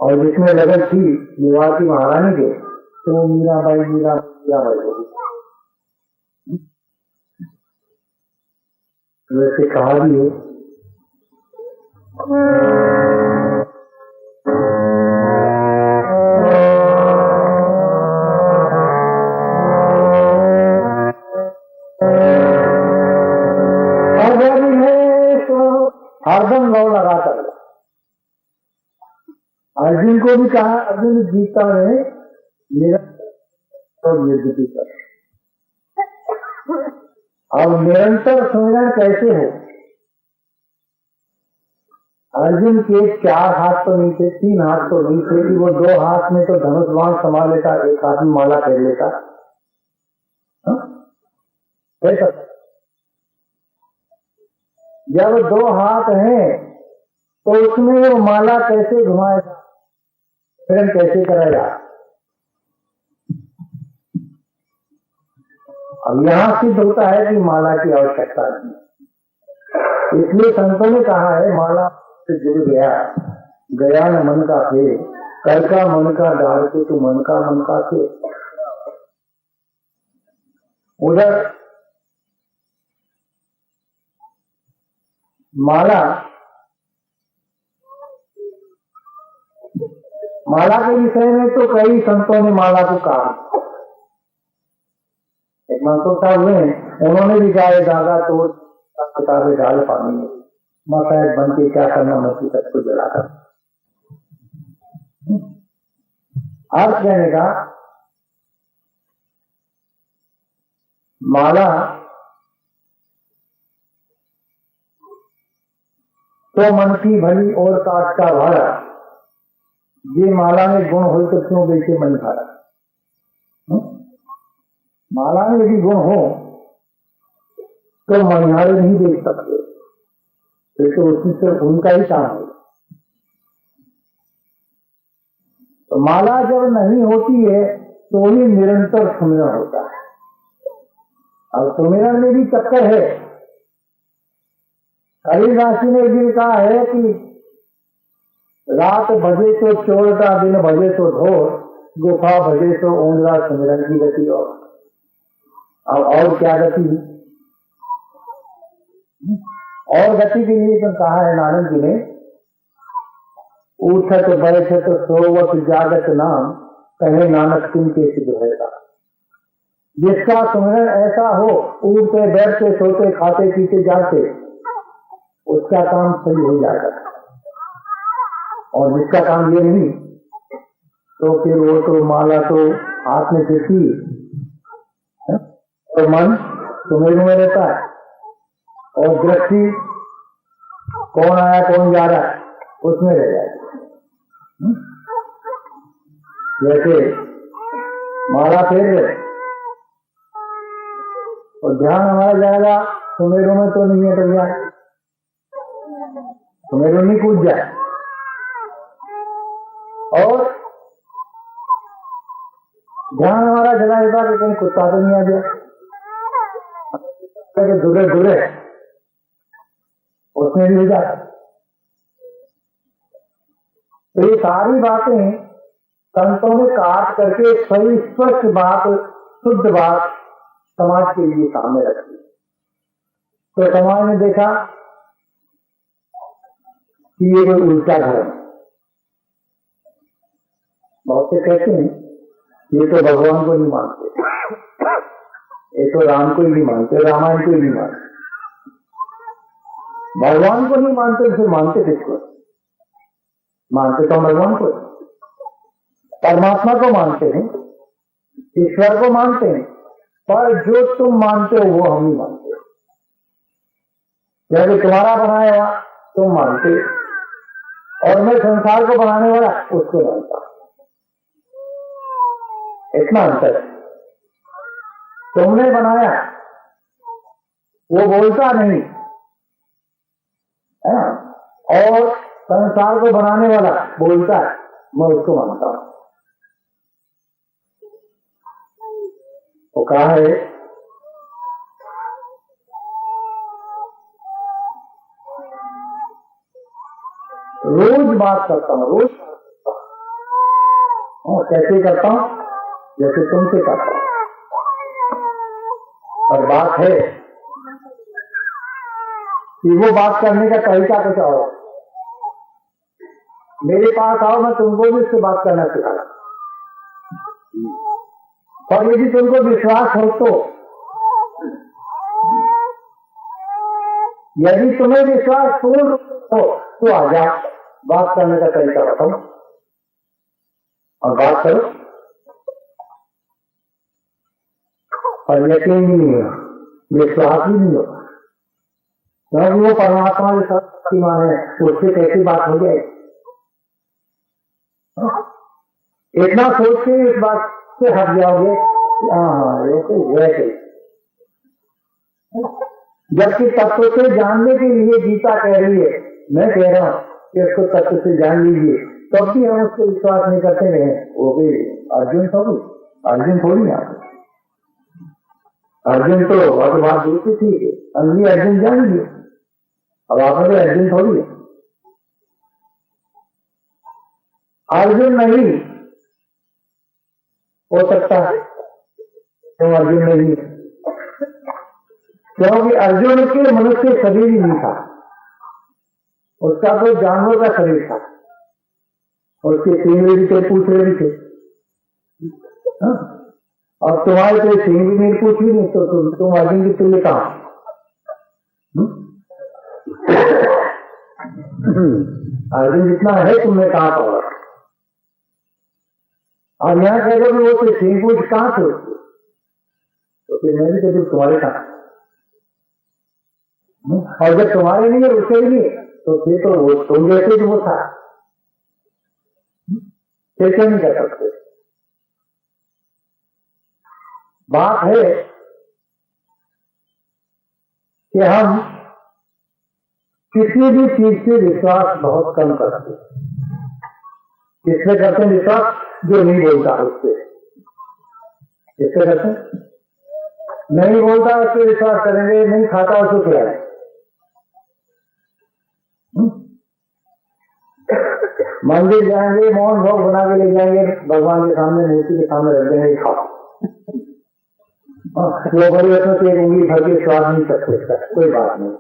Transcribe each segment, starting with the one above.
और जिसमें लगन थी मेवाड़ की महारानी के, तो वो मीराबाई होगी। वैसे कहा भी है हरदम गौ लगाता है। अर्जुन को भी कहा, अर्जुन गीता में मेरा निर्गति कर। अब निरंतर सुमिरन कैसे हो? अर्जुन के 4 हाथ तो नहीं थे, 3 हाथ तो नहीं थे कि वो 2 हाथ में तो धनुष बाण संभाल लेता, 1 हाथ में माला कर लेता। कैसा? जब 2 हाथ हैं तो उसमें वो माला कैसे घुमाएगा, फिर कैसे करेगा? अब यहां सिद्ध होता है कि माला की आवश्यकता नहीं। इसलिए संतों ने कहा है माला से जुड़ गया, गया न मन का फेर, कर का मन का डाल के तू मन का थे। उधर माला के विषय में तो कई संतों ने माला को कहा। एक मंसूर साहब हुए, उन्होंने भी कहा दादा तो किताबें डाल पानी में मसायद बन के क्या करना, मसी तक को जलाकर। अर्थ कहने का माला तो मन की भली और काट का भाड़ा, ये माला में गुण हो तो क्यों बेचे मन भाड़ा? माला में यदि गुण हो तो मनिहारे नहीं देख सकते, तो उसकी सिर्फ उनका ही काम है। तो माला जब नहीं होती है तो ही निरंतर सुमिरन होता है। अब सुमिरन में भी चक्कर है। कालिदास ने एक दिन कहा है कि रात भजे तो चोरटा, दिन भजे तो ढोर, गुफा भजे तो ऊंडरा, सुमिरन की गति। और क्या गति? और गति के लिए तो कहा है नानक जी ने, उठत बैठत सोवत जागत नाम, कहे नानक सिंह के सिद्ध होगा। जिसका सुमिरन ऐसा हो, उठते बैठते सोते खाते पीते जाते, उसका काम सही हो जाएगा। और जिसका काम ये नहीं तो फिर वो तो माला तो हाथ में फिरती तो मन सुमिरन में रहता है, और दृष्टि कौन आया कौन जा रहा है उसमें रह जाएगी। जैसे माला फेर रहे और ध्यान हमारा जाएगा सुमेरु में तो नहीं अटक जाए, सुमेरु नहीं कूद जाए। और ध्यान हमारा चला जाता कि कहीं कुत्ता तो नहीं आ गया, दूरे दूरे उसमें भी हो जाता। तो ये सारी बातें संतों ने काट करके सही स्पष्ट बात, शुद्ध बात समाज के लिए सामने रखी। तो समाज ने देखा कि ये कोई उल्टा धर्म। बहुत से कहते हैं ये तो भगवान को नहीं मानते, ये तो राम को ही नहीं मानते, रामायण को ही नहीं मानते। भगवान को नहीं मानते फिर मानते किसको? मानते तो भगवान को, परमात्मा को मानते हैं, ईश्वर को मानते हैं, पर जो तुम मानते हो वो हम नहीं मानते। जैसे तुम्हारा बनाया हुआ तुम मानते, और मैं संसार को बनाने वाला उसको मानता। इतना अंतर है। तुमने बनाया वो बोलता नहीं है, और संसार को बनाने वाला बोलता है, मैं उसको मानता हूं। वो कहा है रोज बात करता हूँ, रोज कैसे करता हूँ, जैसे तुमसे करता हूँ। और बात है कि वो बात करने का तरीका कुछ और। मेरे पास आओ, मैं तुमको भी इससे बात करना सिखाऊंगा। और यदि तुमको विश्वास हो तो, यदि तुम्हें विश्वास पूर्ण हो तो आ जाओ, बात करने का तरीका बताओ और बात करो। और यकीन भी नहीं हो, विश्वास भी नहीं हो, क्योंकि वो परमात्मा के साथ शक्तिमान है, उससे कैसी बात हो जाए। इतना सोच के इस बात से हट जाओगे, हाँ ये तो वैसे। जबकि तत्व से जानने के लिए गीता कह रही है, मैं कह रहा हूं कि उसको तत्व से जान लीजिए, तब भी हम उसको विश्वास नहीं करते रहे। वो भी अर्जुन थोड़ी आप, अर्जुन तो बात दूसरी थी, अंगी अर्जुन जान लिए, अब आपने अर्जुन थोड़ी है। अर्जुन नहीं हो सकता क्यों अर्जुन नहीं? क्योंकि अर्जुन के मनुष्य शरीर ही नहीं था, उसका तो जानवर का शरीर था, उसके सींग भी थे, पूछड़े भी थे। और तुम्हारे तो सींग भी नहीं, पूछ भी नहीं, तो तुम अर्जुन की तुल्य कहां? अर्जुन जितना है तुमने कहां पाया? और यहाँ कह दो वो तो सिंह पूछ कहां थे, तो फिर मैं भी कहती तुम्हारे कहां? और जब तुम्हारे नहीं है उसके लिए, तो फिर तो वो तुम जैसे जो था, फिर क्या नहीं कर सकते। बात है कि हम किसी भी चीज से विश्वास बहुत कम करते हैं। किससे करते हैं विश्वास? जो नहीं बोलता उससे। किससे करते हैं? नहीं बोलता उस पर विश्वास करेंगे, नहीं खाता उसको खिलाएंगे। मंदिर जाएंगे, मौन भोग बना के ले जाएंगे, भगवान के सामने, मूर्ति के सामने रख देंगे, खाओ। वो बड़ी से एक उंगली भर के स्वाद नहीं सकते, कोई बात नहीं,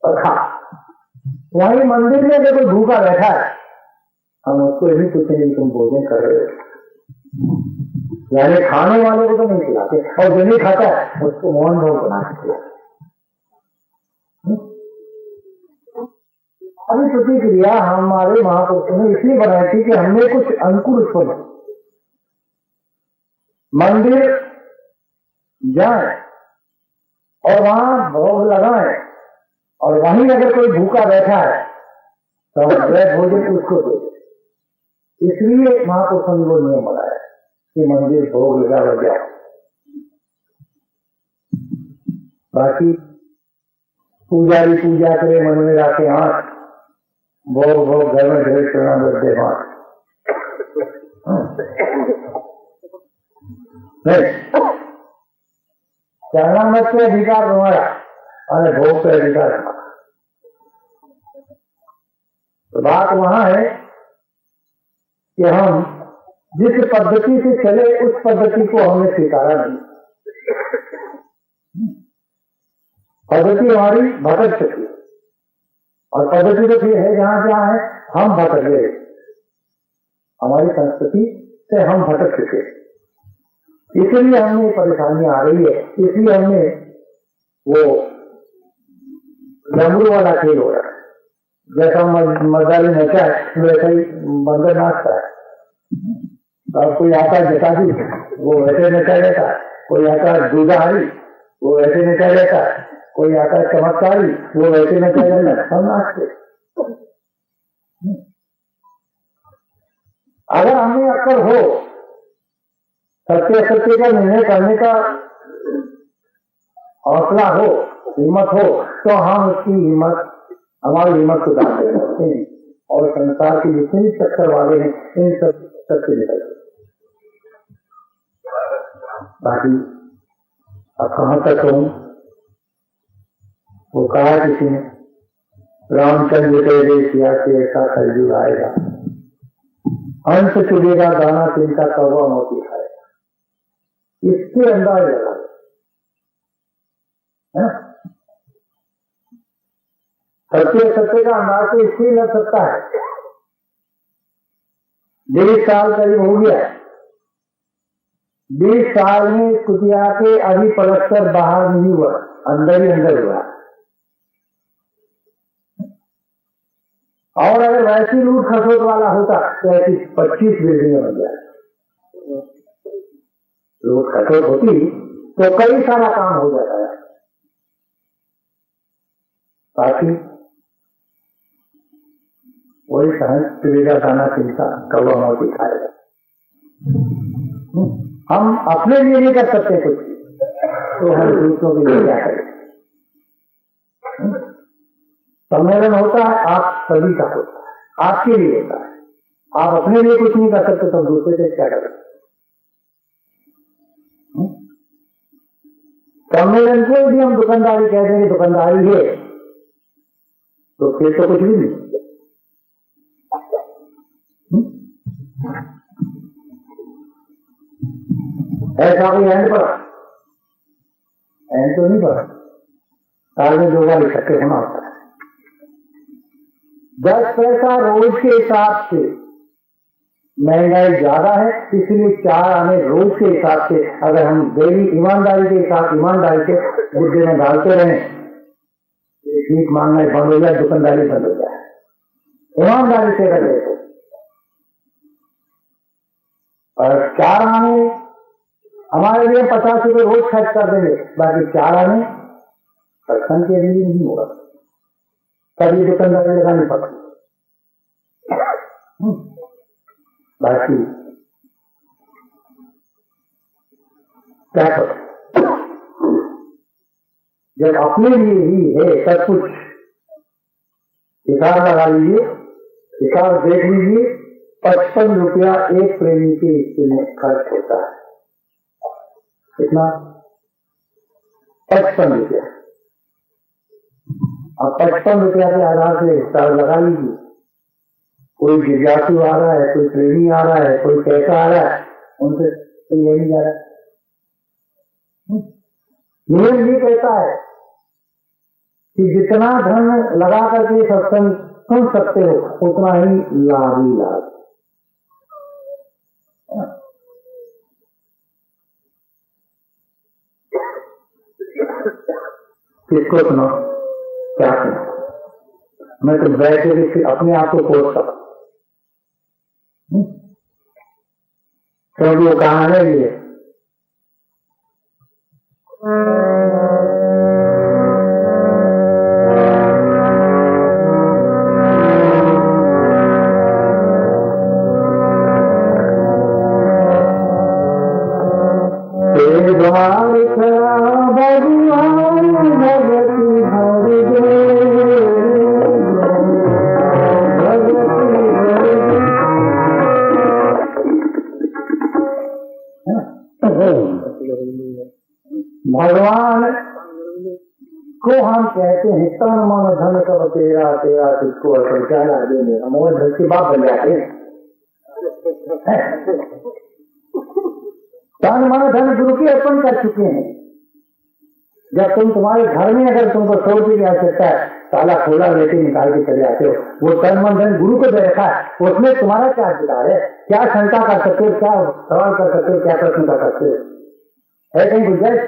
और खा। वहीं मंदिर में जब कोई भूखा बैठा है, हम उसको यही पूछेंगे तुम भोजन कर रहे हो, यानी खाने वाले को तो नहीं खिलाते, और जो नहीं खाता है उसको मौन भोग बना के खिलाते। अभी प्रतिक्रिया हमारे महापुरुषों ने इसलिए बनाई थी कि हमने कुछ अंकुर उत्पन्न, मंदिर जाए और वहां भोग लगाए, और वहीं अगर कोई भूखा बैठा है तो वह भोजन उसको दे। इसलिए महापुरुषों ने वो नियम बनाया कि मंदिर भोग लगा जाओ। बाकी पुजारी पूजा करे, मन में रखे हाथ, भोग भोग घर में ढेर करना बदे हाथ नहीं, कहना मत के अधिकार तुम्हारा, अरे भोग का अधिकार हमारा। तो बात वहां है कि हम जिस पद्धति से चले उस पद्धति को हमने स्वीकारा नहीं। पद्धति हमारी भटक चुकी, और पद्धति तो फिर है जहां जहां है हम भटक गए, हमारी संस्कृति से हम भटक चुके, इसलिए हमें परेशानी आ रही है। इसलिए हमने वो डमरू वाला खेल हो रहा है, जैसा मर्दारी नचा है वैसा ही बंदर नाचता है। अब कोई आता जटाजी वो वैसे नचा जाता है, कोई आता दूधारी वो वैसे नचा जाता है, कोई आता चमत्कारी वो वैसे नचा जाता है, सब नाचते। अगर हमें अक्ल हो, सत्य असत्य का निर्णय करने का हौसला हो, हिम्मत हो, तो हम उसकी हिम्मत, हमारी हिम्मत को दान दे सकते हैं, और संसार के जितने भी चक्कर वाले हैं इन सब से निकल। बाकी अब कहां तक हूं वो कहा किसी ने, रामचंद्र तेरे सिया से ऐसा कलयुग आएगा, अंत चुगेगा दाना तिनका कौवा मोती खाएगा। इसके अंदाज लगा सत्य का अंदाज तो इससे लग सकता है। 20 साल करीब हो गया, 20 साल में कुतिया के अभी पलस्तर बाहर नहीं हुआ, अंदर ही अंदर हुआ। और अगर वैसी लूट खसोट वाला होता तो ऐसी 25 बिल्डिंगें बन जाए। लूट खसोट होती तो कई सारा काम हो जाता है। ताकि वही सहज त्रिवेगा दाना चिंता कौवा मोती खाएगा। हम अपने लिए नहीं कर सकते कुछ, तो हम दूसरों के लिए क्या करें। सम्मेलन होता है, आप सभी का होता है, आपके लिए होता है। आप अपने लिए कुछ नहीं कर सकते तो दूसरे से क्या करें। सम्मेलन को यदि हम दुकानदारी कह देंगे, दुकानदारी है, तो फिर तो कुछ भी नहीं। ऐसा कोई एंड पर एंड तो नहीं पड़ा, साल में 2 बार इकट्ठे होना होता है। 10 पैसा रोज के हिसाब से महंगाई ज्यादा है, इसलिए 4 आने रोज के हिसाब से अगर हम डेली ईमानदारी के हिसाब ईमानदारी से बुद्धि में डालते रहे, भीख मांगना बंद हो जाए, दुकानदारी बंद हो जाए। ईमानदारी से कर लेते और 4 आने हमारे लिए 50 रुपये रोज खर्च कर देंगे, बाकी 4 आने सत्संग के लिए नहीं होगा, तभी दुकानदारी लगानी पड़ती। बाकी क्या करें, जब अपने लिए ही है सब कुछ। हिसाब लगा लीजिए, हिसाब देख लीजिए, 55 रुपया एक प्रेमी के हिस्से में खर्च होता है। कितना? 55 रुपया। अब 55 रुपया के आधार से हिसाब लगा लीजिए। कोई जिज्ञासु आ रहा है, कोई प्रेमी आ रहा है, कोई कैसा आ रहा है, उनसे तो ये नहीं जा रहा। नियम ये कहता है कि जितना धन लगा करके सत्संग सुन सकते हो उतना ही लाभ ही लाभ। किसको सुनो, क्या सुनो? मैं तो बैठ के अपने आप को कोसता, क्योंकि वो कहाँ है ये भगवान को हम कहते हैं तन मन धन सब तेरा तेरा किसको अर्पण, क्या लागे मेरा मोह धन के बाप बन जाते हैं। तन मन धन गुरु के अर्पण कर चुके हैं। जब तुम्हारे घर में अगर तुमको 100 रुपये की आवश्यकता है, ताला खोला लेके निकाल के चले आते हो, वो तन मन धन गुरु को दे रखा है, उसमें तुम्हारा क्या अधिकार है? क्या शंका कर सकते हो, क्या सवाल कर सकते हो, क्या प्रश्न कर सकते हो? है कहीं गुंजाइश?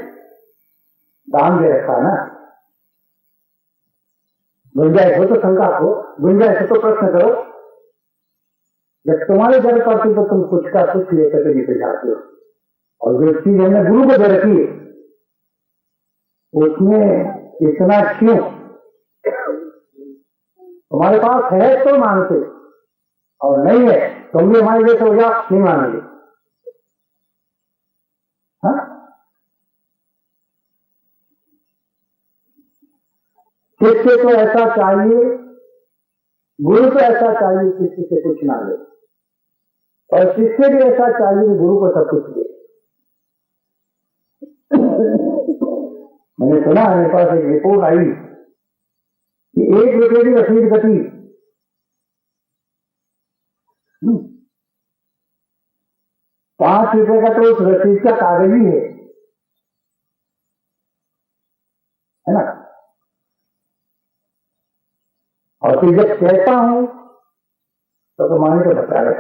दान दे रखा है ना, गुंजाइश हो तो शंका हो, गुंजाइश हो तो प्रश्न करो। जब तुम्हारे घर पर तो तुम कुछ का कुछ लेकर के निकल जाते हो, और जो चीज हमने गुरु को दे रखी है उसमें इतना क्यों? तुम्हारे पास है तो मानते, और नहीं है तुम भी हमारे जैसे हो जाओ, नहीं मानेंगे। किससे तो ऐसा चाहिए, गुरु को ऐसा चाहिए किसी से कुछ ना ले, और किससे भी ऐसा चाहिए कि गुरु को सब कुछ दे। मैंने सुना, मेरे पास एक रिपोर्ट आई कि 1 रुपये की रसीद गति, 5 रुपये का तो उस रसीद का कागज ही है ना। और फिर जब कहता हूं तो माने तो बता रहे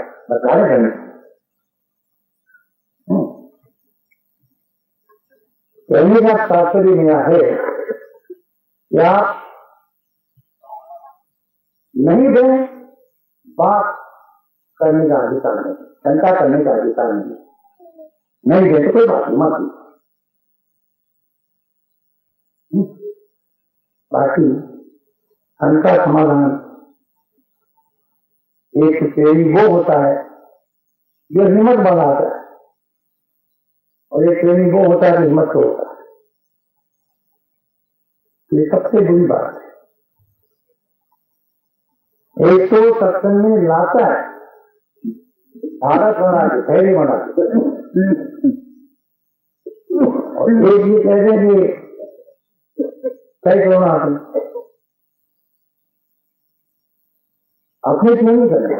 करने। कहने का तात्पर्य मेरा है कि आप नहीं दें, बात करने का अधिकार नहीं, शंका करने का अधिकार नहीं दें तो कोई बात नहीं, मत। बाकी शंका समाधान एक श्रेणी वो होता है जो हिम्मत बढ़ाता है, और एक श्रेणी वो होता है जो हिम्मत को होता है। ये सबसे बुरी बात है। एक तो सत्संग में लाता है भारत बना के, धैर्य बना के, और एक ये कह दें कि कई करोड़ आदमी अपने क्यों नहीं करना।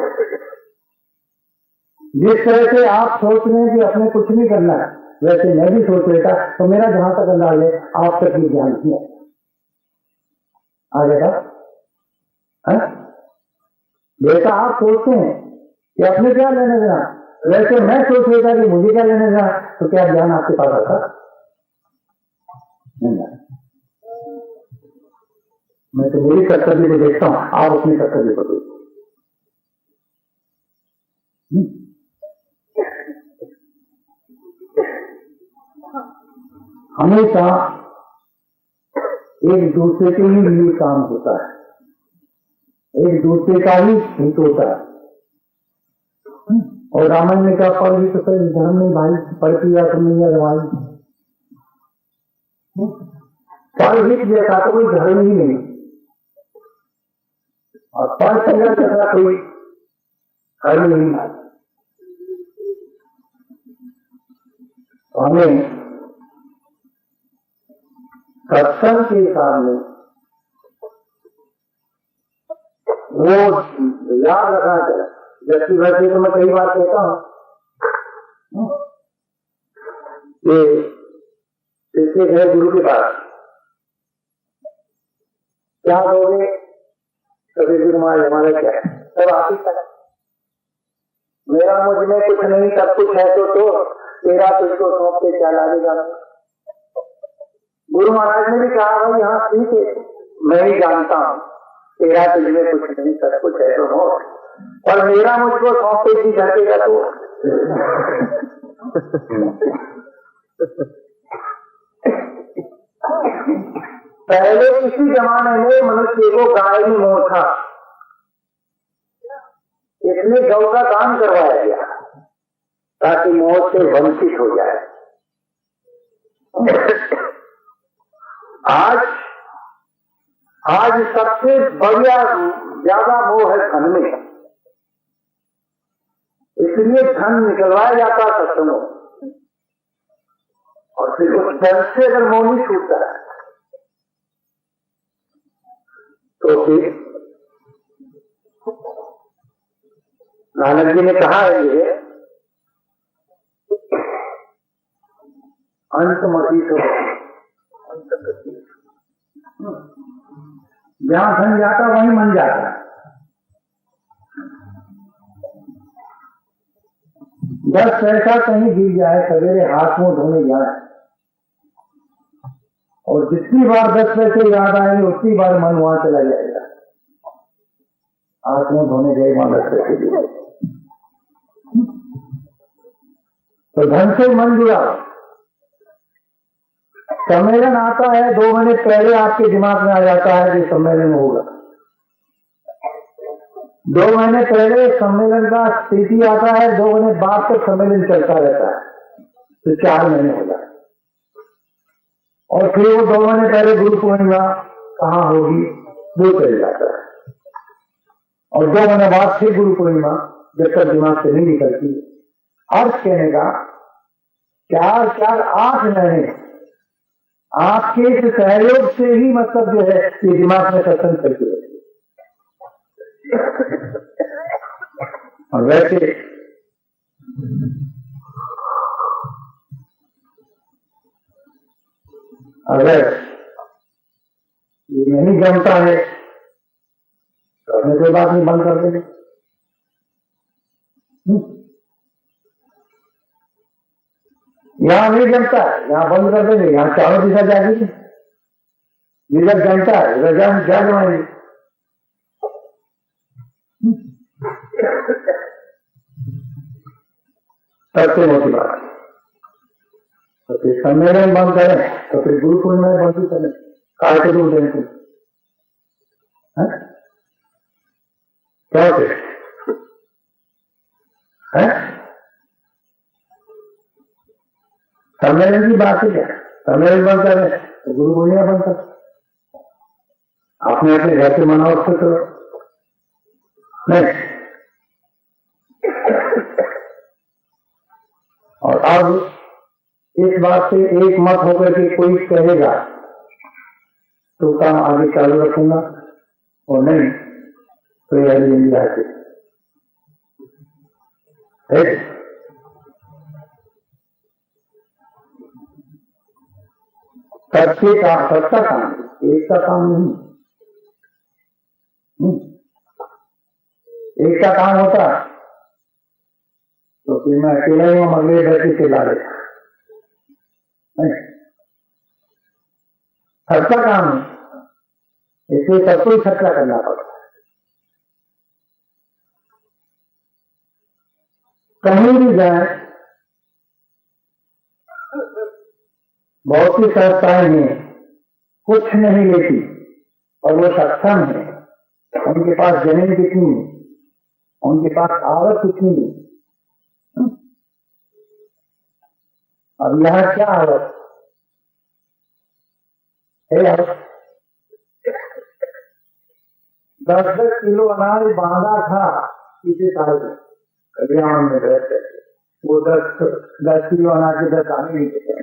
जिस तरह से आप सोच रहे हैं कि अपने कुछ नहीं करना है, वैसे मैं भी सोच रहा था, तो मेरा जहां तक अंदाज है आप तक भी ध्यान किया आ जाएगा। जैसा आप सोचते हैं कि अपने क्या लेने देना, वैसे मैं सोच रहा था कि मुझे क्या लेने देना, तो क्या ध्यान आपके पास आता नहीं। मैं तो मेरी कर्तव्य को देखता हूं, आप अपने कर्तव्य को देखते। हमेशा एक दूसरे के लिए काम होता है, एक दूसरे का ही हित होता है। और रामायण ने कहा पर ही तो सही धर्म में भाई पर किया सुनिया रवाई, पर हित जैसा तो कोई धर्म ही नहीं, और पर किया जैसा कोई धर्म नहीं। हमें सत्संग के सामने वो याद रखना चाहिए। जैसे वैसे तो मैं कई बार कहता हूं कि इसके गए गुरु के पास क्या दोगे, कभी गुरु महाराज हमारा क्या है, सब आप ही तक मेरा मुझ में कुछ नहीं सब कुछ है, तो तेरा तुझको सौंप के क्या लागेगा। गुरु महाराज ने भी कहा भाई हाँ ठीक है, मैं ही जानता हूं तेरा तुझमें कुछ नहीं सब कुछ है तो हो, और मेरा मुझको सौंपे की घटेगा तो। पहले इसी जमाने में मनुष्य को गाय में मोह था, इसलिए गौ का दान करवाया गया ताकि मोह से वंचित हो जाए। आज सबसे बढ़िया ज्यादा मोह है धन में, इसलिए धन निकलवाया जाता है सत्संगों, और फिर उस धन से अगर मोह नहीं छूटता है तो फिर नानक जी ने कहा है ये अंतमती तो जहां धन जाता वहीं मन जाता है। दस पैसा कहीं गिर जाए, सवेरे हाथ मुंह धोने जाए, और जितनी बार 10 पैसे याद आएंगे उतनी बार मन वहां चला जाएगा। हाथ मुंह धोने गए वहां 10 पैसे गिर, तो धन से मन जुड़ा। सम्मेलन आता है 2 महीने पहले आपके दिमाग में आ जाता है कि सम्मेलन होगा, 2 महीने पहले सम्मेलन का स्थिति आता है, 2 महीने बाद तक सम्मेलन चलता रहता है, तो 4 महीने हो जाए। और फिर वो 2 महीने पहले गुरु पूर्णिमा कहाँ होगी वो चल जाता है, और 2 महीने बाद फिर गुरु पूर्णिमा जब तक दिमाग से नहीं निकलती। अर्थ कहने का 4-8 महीने आपके इस सहयोग से ही मतलब जो है ये दिमाग में सत्संग करती है। और वैसे अगर ये नहीं जमता है तो अपने कोई बात नहीं, बंद कर देंगे। यहाँ नहीं जमता है, यहाँ बंद कर देंगे, यहाँ चारों दिशा जाएगी। जिधर जमता है उधर जा जाएंगे। सबसे मोटी बात तो फिर सम्मेलन बंद करें तो फिर गुरु पूर्णिमा बंद करें, काय को दूर दें क्या होते है? सम्मेलन की बात है क्या? सम्मेलन बंद करें तो गुरु पूर्णिमा बंद करें। आपने अपने घर से मनाओ उसको करो नहीं। और अब इस बात से एक मत होकर के कोई कहेगा तो काम आगे चालू रखूंगा, और नहीं तो यह जिंदगी आती है। सबका काम, एक का काम नहीं। एक का काम होता तो फिर मैं अकेला ही हूं, अगले घर से चिल्ला देता। सबका काम है, इसलिए सबको ही खर्चा करना पड़ता है। कहीं भी जाए, बहुत सी संस्थाएं हैं कुछ नहीं लेती और वो सक्षम है, उनके पास जमीन कितनी है, उनके पास आवक कितनी है। अब यहाँ क्या आवक है? 10-10 किलो अनाज बांधा था इसी साल में कल्याण में रहते, वो 10 किलो अनाज के 10 आने नहीं देते।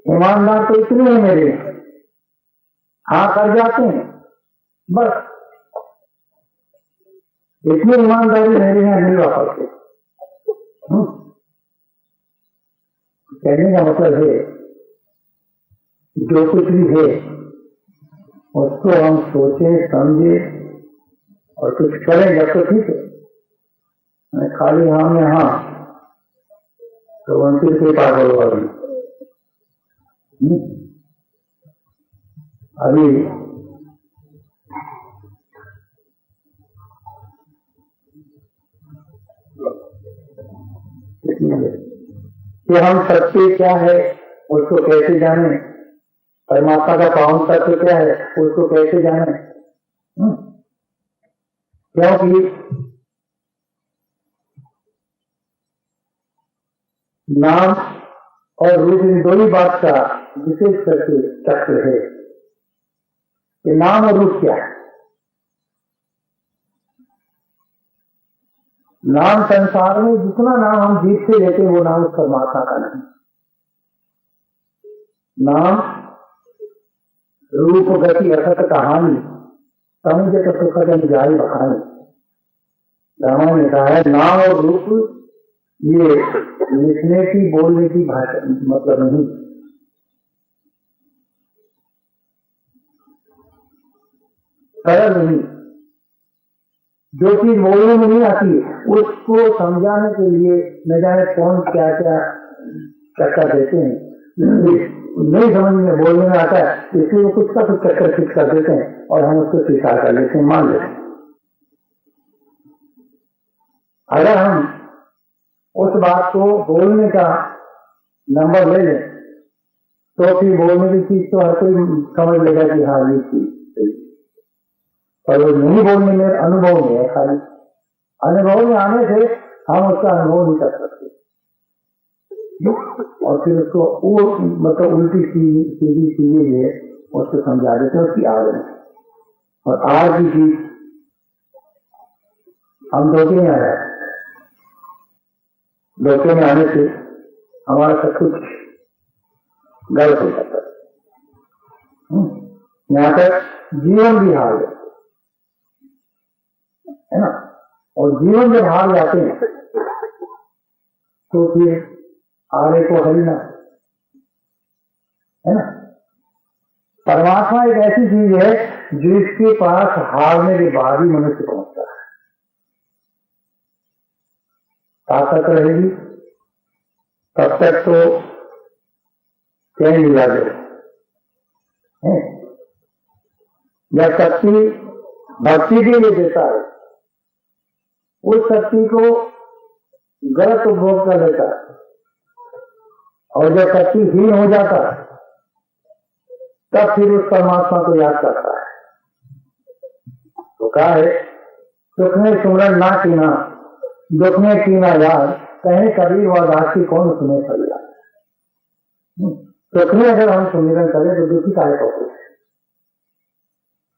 ईमानदार तो इतने हैं मेरे, हाँ कर जाते हैं, बस इतनी ईमानदारी मेरे यहाँ नहीं वापस के। कहने का मतलब है जो कुछ भी है उसको हम सोचे समझे और कुछ करें, जब तो ठीक है। खाली हाँ में हाँ तो उनकी कृपा करो। अभी कि हम सत्य क्या है उसको कैसे जाने, परमात्मा का पावन तत्व क्या है उसको कैसे जाने। क्योंकि नाम और रूप इन दो ही बात का विशेष करके चक्र है कि नाम और रूप क्या है। नाम संसार में जितना नाम हम जीत से लेते हैं वो नाम उस परमात्मा का नहीं। नाम रूप गति असत कहानी समझे तो सुखद जारी बखानी। रामायण ने कहा है नाम और रूप ये लिखने की बोलने की भाषा मतलब नहीं। सरल नहीं, जो चीज बोलने में नहीं आती उसको समझाने के लिए न जाने कौन क्या क्या चर्चा देते हैं, नहीं समझ में बोलने में आता है इसलिए वो कुछ का कुछ चक्कर फिक्स कर देते हैं और हम उसको स्वीकार कर लेते हैं, मान लेते हैं। अगर हम उस बात को बोलने का नंबर ले लें तो फिर बोलने की चीज तो हर कोई समझ लेगा कि हाँ ये चीज, पर वो नहीं बोलने में अनुभव में है। खाली अनुभव में आने से हम उसका अनुभव नहीं कर सकते और फिर उसको मतलब उल्टी सीधी चीजें है उसको समझा देते हैं उसकी आग में। और आग की चीज हम धोखे में आ जाते, धोखे में आने से हमारा सब कुछ गलत हो जाता है। यहाँ तक जीवन भी हार जाते है ना। और जीवन जब हार जाते हैं तो फिर हारे को हरना है ना। परमात्मा एक ऐसी चीज है जिसके पास हारने के बाद ही मनुष्य पहुंचता है। ताकत रहेगी तब तक तो चैन मिला दो है। या शक्ति भक्ति के लिए देता है, उस शक्ति को गलत उपभोग कर लेता है, और जब शक्ति हीन हो जाता है तब फिर उस परमात्मा को याद करता है। तो कहा है सुख में सुमरन ना कीना, दुख में कीना याद, कहे कबीर व दासी कौन सुने फरियाद। सुख में अगर हम सुमिरन करें तो दुखी काहे को,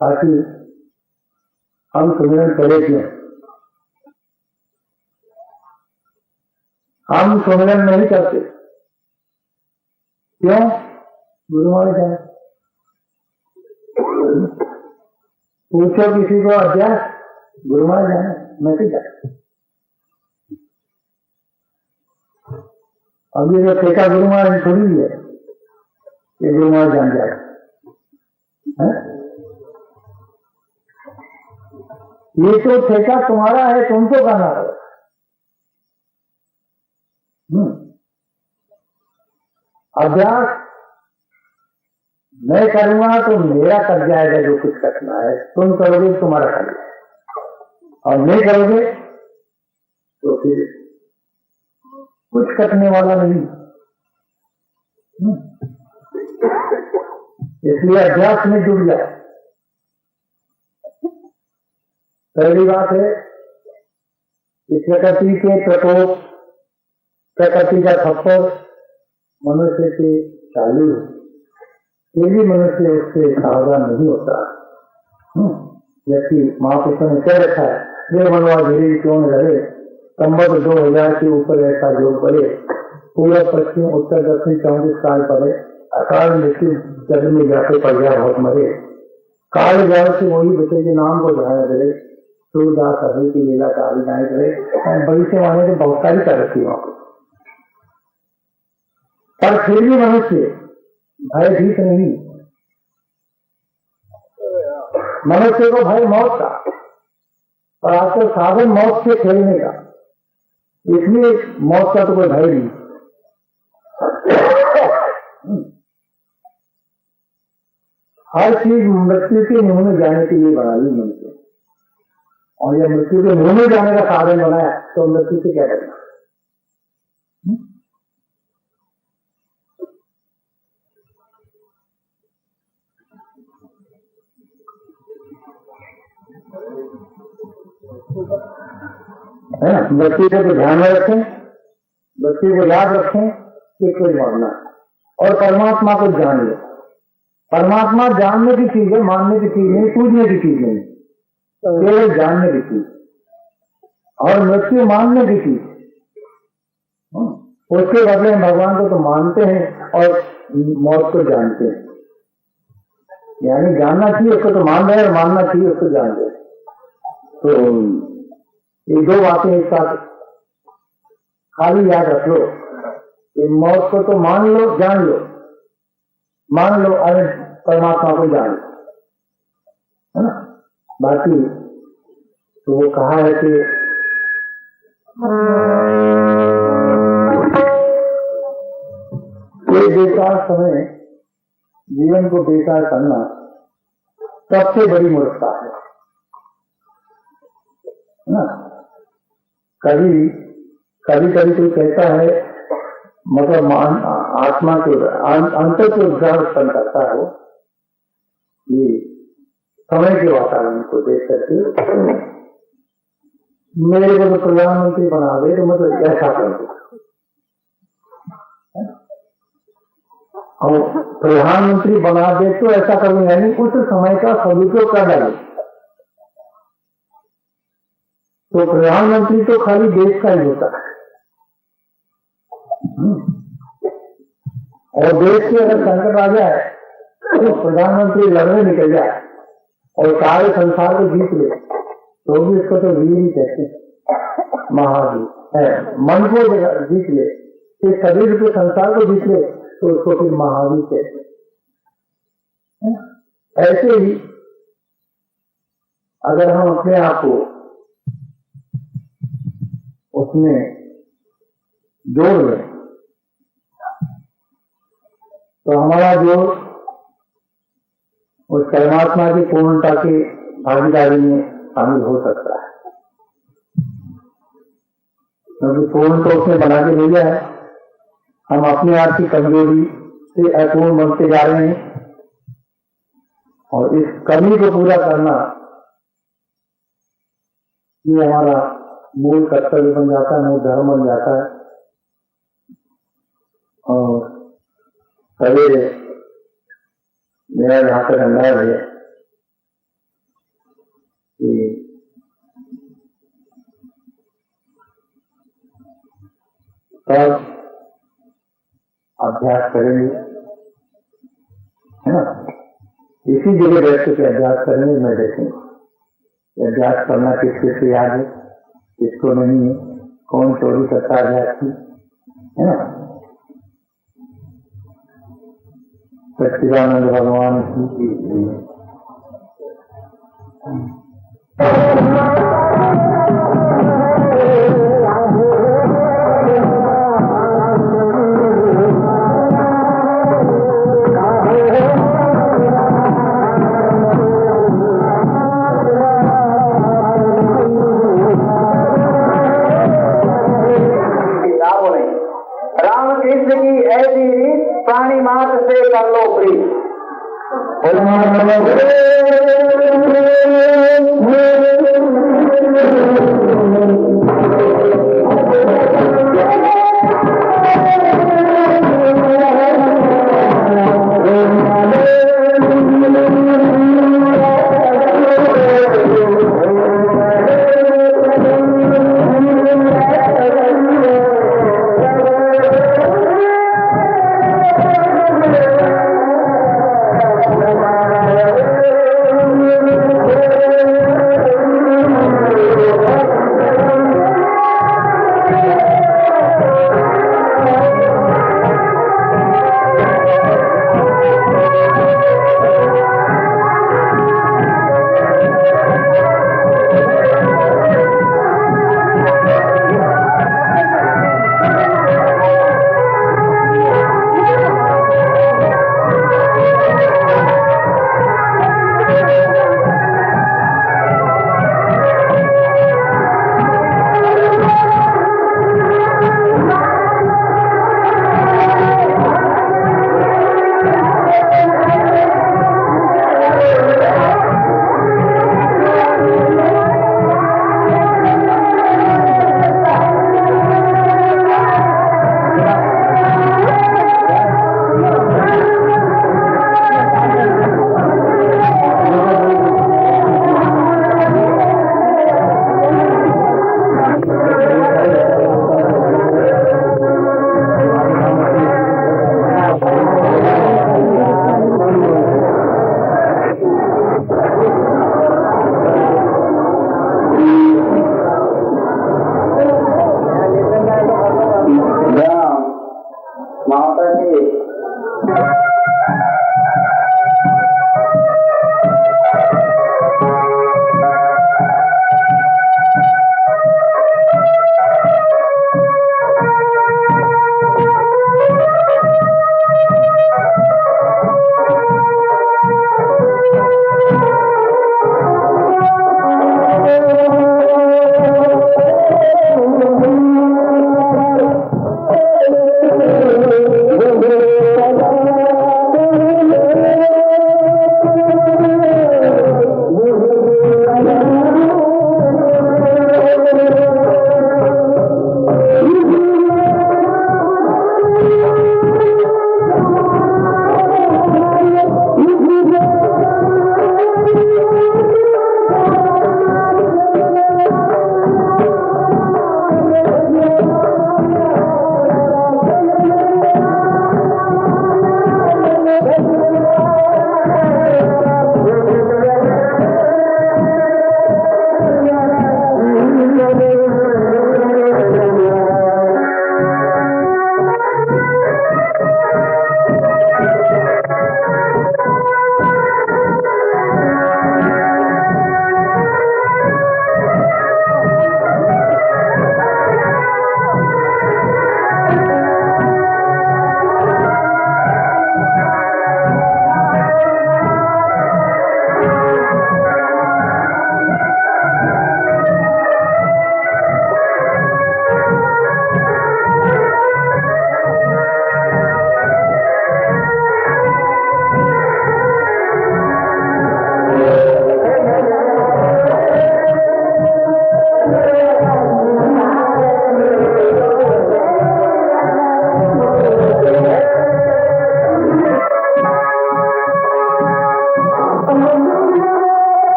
ताकि हम सुमिरन करें क्यों? हम सुमिरन नहीं करते क्यों? गुरु मान जाए, पूछो किसी को अभ्यास, गुरु मान जाए, मैं भी जाए। अब ये जो ठेका गुरु महाराज थोड़ी है ये गुरु महाराज जान जाए है? ये तो ठेका तुम्हारा है, तुमको करना है। अभ्यास मैं करूंगा तो मेरा कर जाएगा, जो कुछ करना है तुम करोगे तुम्हारा कर जाएगा, और नहीं करोगे तो फिर कुछ करने वाला नहीं। इसलिए अभ्यास में जुड़ जाओ। पहली बात है कि प्रकृति के प्रकोप, प्रकृति का थप्पड़ मनुष्य के चालू है, फिर भी मनुष्य उससे सावधान नहीं होता। जबकि महापुरुषों ने कह रखा है, वे मनवा धीरे क्यों न रहे, संबत 2000 के ऊपर ऐसा योग करे, पूरा पश्चिम उत्तर दक्षिण 34 काल पड़े, अकाल मृत्यु जग में जाके पड़ गया बहुत मरे, काल जाओ से वही बचे के नाम को ध्यान करे, सूरदास अभी की लीला काली नाई करे। बड़ी से माने तो बहुत सारी कर रखी वहां को, पर फिर भी मनुष्य भयभीत नहीं। मनुष्य को भय मौत का, और आजकल साधन मौत से खेलने का, इसलिए मौत का तो कोई भय नहीं। हर चीज मृत्यु के मुंह में जाने के लिए बना ली मनुष्य, और यह मृत्यु के मुंह में जाने का साधन बनाया तो मृत्यु से क्या करना? है ना। मृत्यु को तो ध्यान में रखें, मृत्यु को याद रखें कि कोई मरना, और परमात्मा को जान लो। परमात्मा जानने की चीज है, मानने की चीज नहीं, पूजने की चीज नहीं, केवल जानने की चीज। और मृत्यु मानने की चीज, उसके बदले में भगवान को तो मानते हैं और मौत को जानते हैं। यानी जानना चाहिए उसको तो मान रहे, और मानना चाहिए उसको जान रहे। तो ये दो बातें एक साथ खाली याद रख लो कि मौत को तो मान लो, जान लो, मान लो, अरे परमात्मा को जान लो, है ना। बाकी तो वो कहा है कि ये बेकार समय, जीवन को बेकार करना सबसे बड़ी मूर्खता है ना। कभी कभी कोई कहता है, मतलब आत्मा के अंतर के उद्घाटन करता है, ये समय के वातावरण को देख करके मेरे को तो प्रधानमंत्री बना दे, तो मतलब ऐसा कर दो, और प्रधानमंत्री बना दे तो ऐसा करूं, यानी उस समय का सदुपयोग कर डाले। तो प्रधानमंत्री तो खाली देश का ही होता है, और देश के अगर संकट आ जाए तो प्रधानमंत्री लड़ने निकल जाए और सारे संसार को जीत ले तो भी इसको तो वीर ही कहते हैं, महावीर है। मन को जीत ले, इस शरीर के संसार को जीत ले तो उसको फिर महावीर कहते हैं। ऐसे ही अगर हम अपने आप को उसमें जोड़ लें तो हमारा जोड़ उस परमात्मा की पूर्णता की भागीदारी में शामिल हो सकता है, क्योंकि पूर्ण तो उसने बना के भेजा है। हम अपने आप की कमजोरी से अपूर्ण बनते जा रहे हैं और इस कमी को पूरा करना ये हमारा मूल कर्तव्य बन जाता है, मूल धर्म बन जाता है। और सवेरे मेरा जहां तक अंदाज है कि सब अभ्यास करेंगे, है ना, इसी जगह बैठ के अभ्यास करेंगे। मैं देखेंगे अभ्यास करना किस किस से याद है, किसको नहीं है, कौन चोरी करता अभ्यास की, है ना। सच्चिदानंद भगवान की रामकृष्ण की ऐसी रीत प्राणी मात्र से कर लो प्रीत।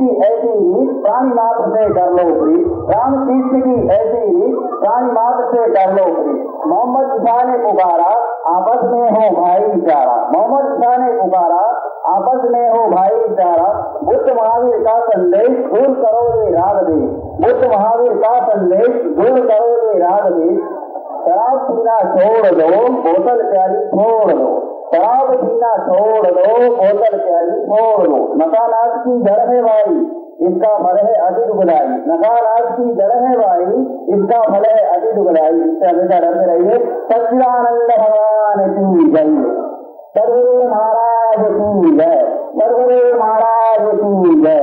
की ऐसी रीत प्राणी मात्र से कर लो प्रीत, रामकृष्ण की ऐसी रीत प्राणी मात्र से कर लो प्रीत। मोहम्मद ईसा ने पुकारा आपस में हो भाईचारा, मोहम्मद ईसा ने पुकारा आपस में हो भाईचारा। बुद्ध महावीर का संदेश दूर करो ये राग देश, बुद्ध महावीर का संदेश दूर करो ये राग देश। शराब पीना छोड़ दो बोतल प्याली छोड़ दो, शराब पीना छोड़ दो बोतल प्याली छोड़ दो। नशानाश की जड़ है भाई इसका फल है अति दुखदाई, नशानाश की जड़ है भाई इसका फल है अति दुखदाई। इससे हमेशा डरते रहिए। सच्चिदानंद भगवान की जय, सद्गुरु महाराज की जय, सद्गुरु महाराज की जय।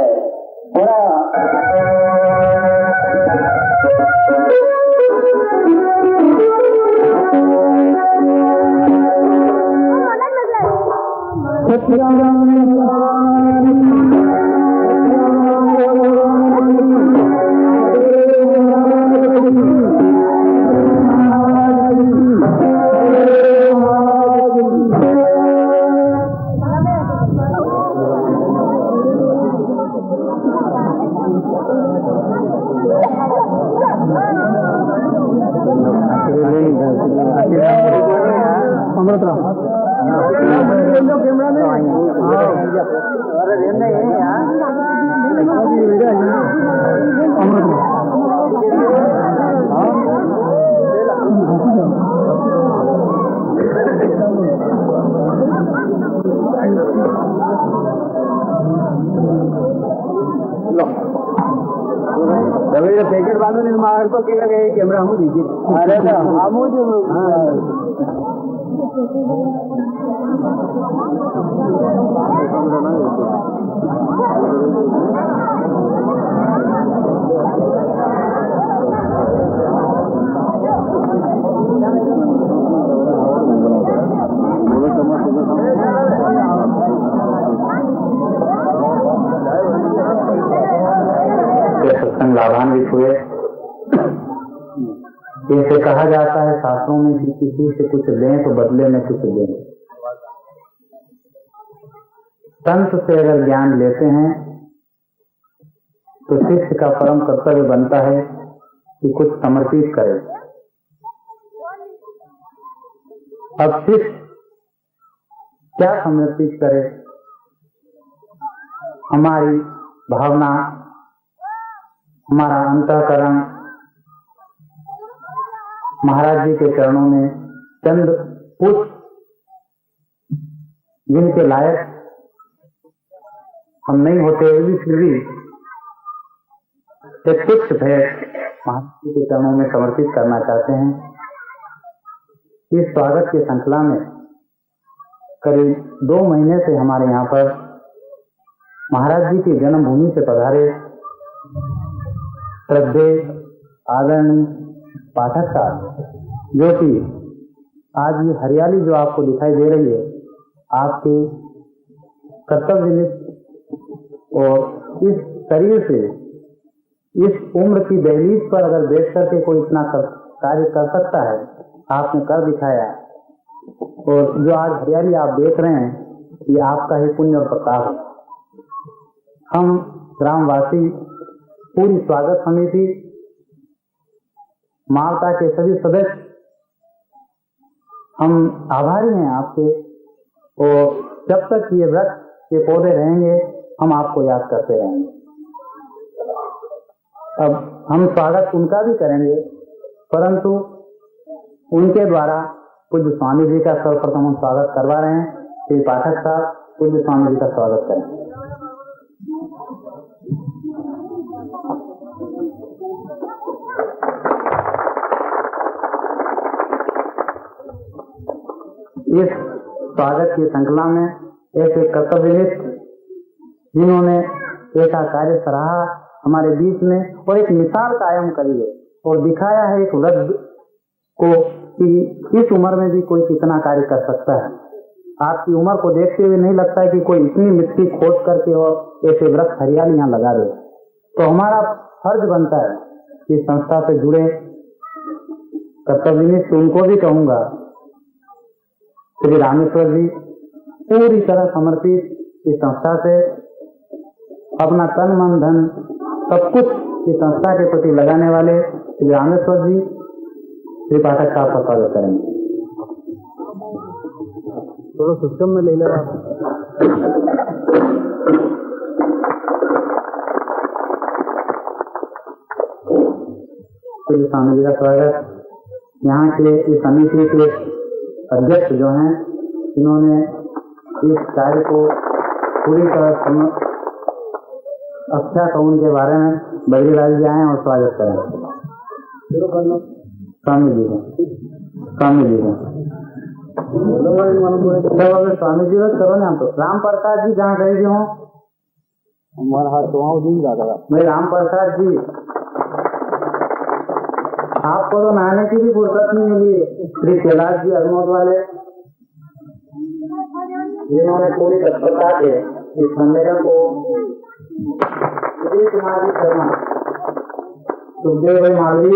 पैकेट बांधो नहीं मार को कैमरा हम दीजिए। अरे हम सत्संग लाभान्वित हुए। जैसे कहा जाता है शास्त्रों में कि किसी से कुछ लें तो बदले में कुछ दें। संत से अगर ज्ञान लेते हैं तो शिष्य का परम कर्तव्य बनता है कि कुछ समर्पित करे। अब शिष्य क्या समर्पित करे? हमारी भावना, हमारा अंतःकरण महाराज जी के चरणों में चंद पुष्प जिनके लायक हम नहीं होते फिर भी एक तुच्छ भेंट महाराज जी के चरणों में समर्पित करना चाहते हैं। इस स्वागत की श्रृंखला में करीब 2 महीने से हमारे यहाँ पर महाराज जी की जन्मभूमि से पधारे श्रद्धेय आदरणीय पाठक साहब, जो कि आज ये हरियाली जो आपको दिखाई दे रही है आपके कर्तव्यनिष्ठ और इस शरीर से इस उम्र की दहलीज पर अगर बैठ करके कोई इतना कार्य कर सकता है, आपने कर दिखाया। और जो आज हरियाली आप देख रहे हैं ये आपका ही पुण्य और प्रताप है। हम ग्रामवासी, पूरी स्वागत समिति, मालता के सभी सदस्य, हम आभारी हैं आपके। और जब तक ये वृक्ष, ये पौधे रहेंगे, हम आपको याद करते रहेंगे। अब हम स्वागत उनका भी करेंगे, परंतु उनके द्वारा पूज्य स्वामी जी का सर्वप्रथम हम स्वागत करवा रहे हैं। श्री पाठक साहब, पूज्य स्वामी जी का स्वागत करें। इस स्वागत की श्रृंखला में ऐसे कर्तव्यनिष्ठ जिन्होंने ऐसा कार्य सराहा हमारे बीच में और एक मिसाल कायम करी है और दिखाया है एक वृद्ध को कि इस उम्र में भी कोई कितना कार्य कर सकता है। आपकी उम्र को देखते हुए नहीं लगता है कि कोई इतनी मिट्टी खोद करके और ऐसे वृक्ष हरियाली यहाँ लगा दे। तो हमारा फर्ज बनता है कि संस्था से जुड़े कर्तव्यनिष्ठ, उनको भी कहूंगा, श्री रामेश्वर जी पूरी तरह समर्पित इस संस्था से अपना तन मन धन सब कुछ इस संस्था के प्रति लगाने वाले श्री रामेश्वर जी श्री पाठक साहब का स्वागत करेंगे। थोड़ा सिस्टम में ले लो स्वामी जी का स्वागत। यहाँ के इस समिति के अध्यक्ष जो हैं, इन्होंने इस कार्य को पूरी तरह अच्छा कौन के बारे में बद्रीलाल जी आए और स्वागत करें। स्वामी जी का स्वामी जी का करो ना। हम तो राम प्रसाद जी जहाँ गए हों हमारा हाथ तो वहाँ दिन जाता था। मैं राम प्रसाद जी, आपको तो नहाने की भी फुर्सत नहीं मिली। श्री कैलाश जी अरमोद वाले, जिन्होंने पूरी तत्परता से इस सम्मेलन को विजय कुमार जी शर्मा, सुखदेव भाई मालवी,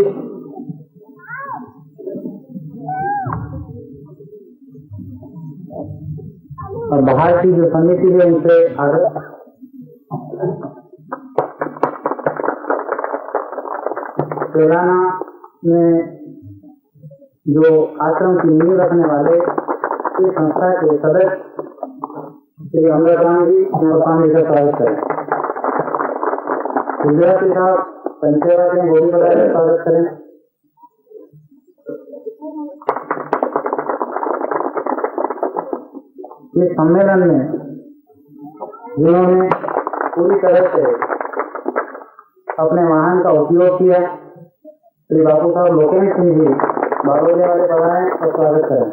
और बाहर की जो समिति है उनसे आगे तेलंगाना में जो आश्रम की नींव रखने वाले इस संस्था के सदस्य श्री अमृतराम जी स्वामी का स्वागत करें। गुजराती साहब पंचेवा के गोली बड़ा स्वागत करें। इस सम्मेलन में जिन्होंने पूरी तरह से अपने वाहन का उपयोग किया, श्री बापू साहब लोकेश सिंह जी बारोले वाले बढ़ाएं और स्वागत करें।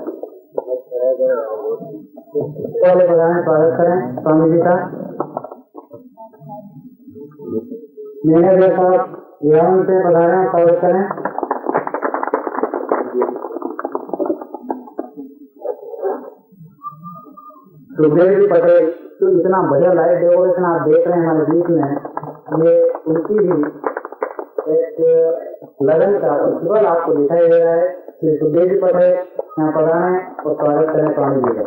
वाले बढ़ाएं स्वागत करें स्वामी जी का। मैनेजर साहब विहान से पधारें और स्वागत करें। सुखदेव जी पटेल, तो इतना बढ़िया लाइट डेकोरेशन आप देख रहे हैं हमारे बीच में, ये उनकी भी एक लगन का उज्ज्वल आपको दिखाई दे रहा है। श्री सुखदेव जी पटेल यहाँ पधारें और स्वागत करें स्वामी जी का।